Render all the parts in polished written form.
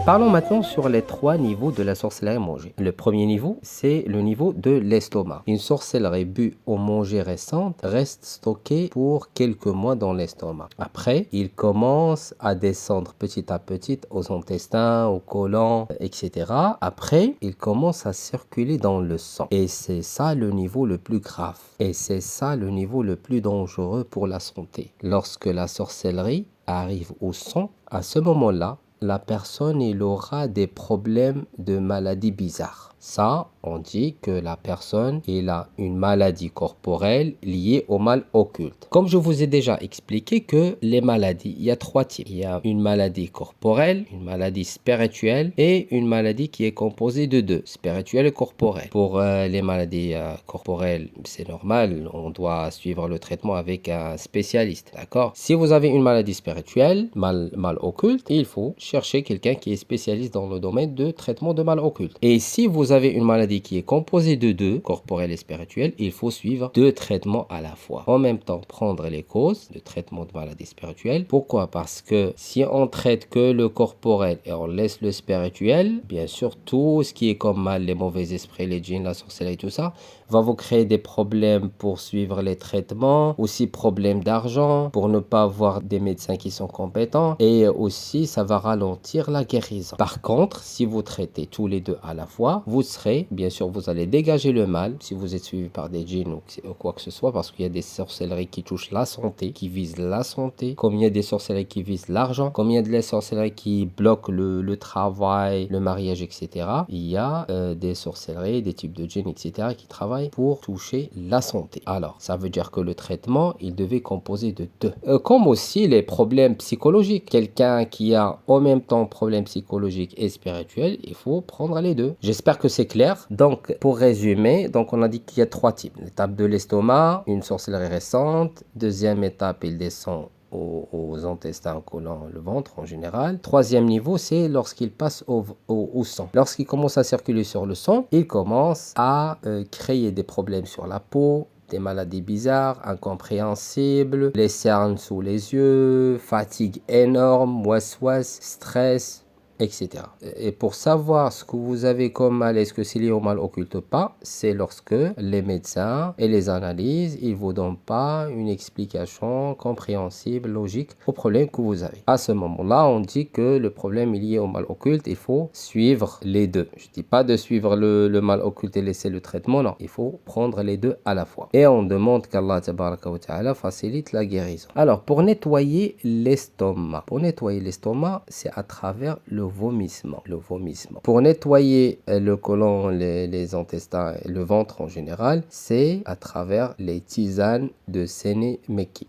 Parlons maintenant sur les trois niveaux de la sorcellerie mangée. Le premier niveau, c'est le niveau de l'estomac. Une sorcellerie bue ou mangée récente reste stockée pour quelques mois dans l'estomac. Après, il commence à descendre petit à petit aux intestins, au côlon, etc. Après, il commence à circuler dans le sang. Et c'est ça le niveau le plus grave. Et c'est ça le niveau le plus dangereux pour la santé. Lorsque la sorcellerie arrive au sang, à ce moment-là, la personne il aura des problèmes de maladies bizarres. Ça, on dit que la personne il a une maladie corporelle liée au mal occulte. Comme je vous ai déjà expliqué que les maladies, il y a trois types. Il y a une maladie corporelle, une maladie spirituelle et une maladie qui est composée de deux, spirituelle et corporelle. Pour les maladies corporelles, c'est normal, on doit suivre le traitement avec un spécialiste, d'accord? Si vous avez une maladie spirituelle, mal occulte, il faut chercher quelqu'un qui est spécialiste dans le domaine de traitement de mal occulte. Et si vous avez une maladie qui est composée de deux, corporelle et spirituelle, il faut suivre deux traitements à la fois. En même temps, prendre les causes de traitement de maladie spirituelle. Pourquoi? Parce que si on traite que le corporel et on laisse le spirituel, bien sûr, tout ce qui est comme mal, les mauvais esprits, les djinns, la sorcellerie, tout ça, va vous créer des problèmes pour suivre les traitements, aussi problèmes d'argent, pour ne pas avoir des médecins qui sont compétents, et aussi ça va ralentir la guérison. Par contre, si vous traitez tous les deux à la fois, vous serez, bien sûr, vous allez dégager le mal, si vous êtes suivi par des djinns ou quoi que ce soit, parce qu'il y a des sorcelleries qui touchent la santé, qui visent la santé, comme il y a des sorcelleries qui visent l'argent, comme il y a des sorcelleries qui bloquent le travail, le mariage, etc. Il y a des sorcelleries, des types de djinns, etc. qui travaillent pour toucher la santé. Alors, ça veut dire que le traitement, il devait composer de deux. Comme aussi les problèmes psychologiques. Quelqu'un qui a en même temps problème psychologique et spirituel, il faut prendre les deux. J'espère que c'est clair. Donc, pour résumer, donc on a dit qu'il y a trois types. L'étape de l'estomac, une sorcellerie récente. Deuxième étape, il descend aux intestins, au côlon, le ventre en général. Troisième niveau, c'est lorsqu'il passe au sang. Lorsqu'il commence à circuler sur le sang, il commence à créer des problèmes sur la peau, des maladies bizarres, incompréhensibles, les cernes sous les yeux, fatigue énorme, waswas, stress, etc. Et pour savoir ce que vous avez comme mal, est-ce que c'est lié au mal occulte ou pas, c'est lorsque les médecins et les analyses, ils vous donnent pas une explication compréhensible, logique au problème que vous avez. À ce moment-là, on dit que le problème est lié au mal occulte, il faut suivre les deux. Je dis pas de suivre le mal occulte et laisser le traitement, non. Il faut prendre les deux à la fois. Et on demande qu'Allah tabaraka wa ta'ala facilite la guérison. Alors, pour nettoyer l'estomac, c'est à travers le vomissement. Pour nettoyer le côlon, les intestins et le ventre en général, c'est à travers les tisanes de Sénémeki.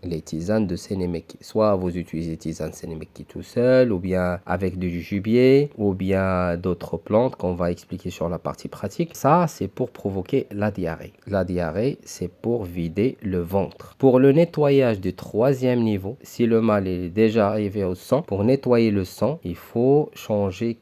Soit vous utilisez tisane Sénémeki tout seul, ou bien avec du gibier, ou bien d'autres plantes qu'on va expliquer sur la partie pratique. Ça, c'est pour provoquer la diarrhée. La diarrhée, c'est pour vider le ventre. Pour le nettoyage du troisième niveau, si le mal est déjà arrivé au sang, pour nettoyer le sang, il faut changer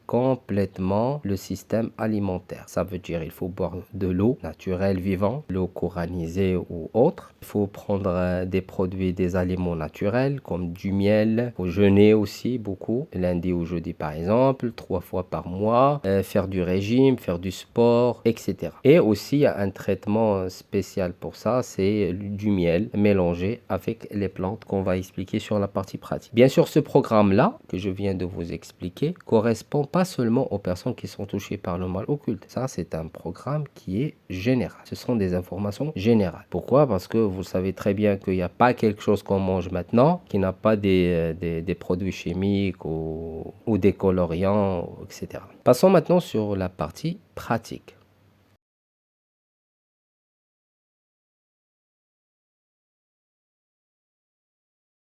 complètement le système alimentaire. Ça veut dire il faut boire de l'eau naturelle vivante, l'eau coranisée ou autre. Il faut prendre des produits, des aliments naturels comme du miel. Il faut jeûner aussi beaucoup, lundi ou jeudi par exemple, 3 fois par mois, faire du régime, faire du sport, etc. Et aussi il y a un traitement spécial pour ça, c'est du miel mélangé avec les plantes qu'on va expliquer sur la partie pratique. Bien sûr, ce programme-là que je viens de vous expliquer correspond pas seulement aux personnes qui sont touchées par le mal occulte. Ça, c'est un programme qui est général. Ce sont des informations générales. Pourquoi? Parce que vous savez très bien qu'il n'y a pas quelque chose qu'on mange maintenant qui n'a pas des produits chimiques ou des coloriants, etc. Passons maintenant sur la partie pratique.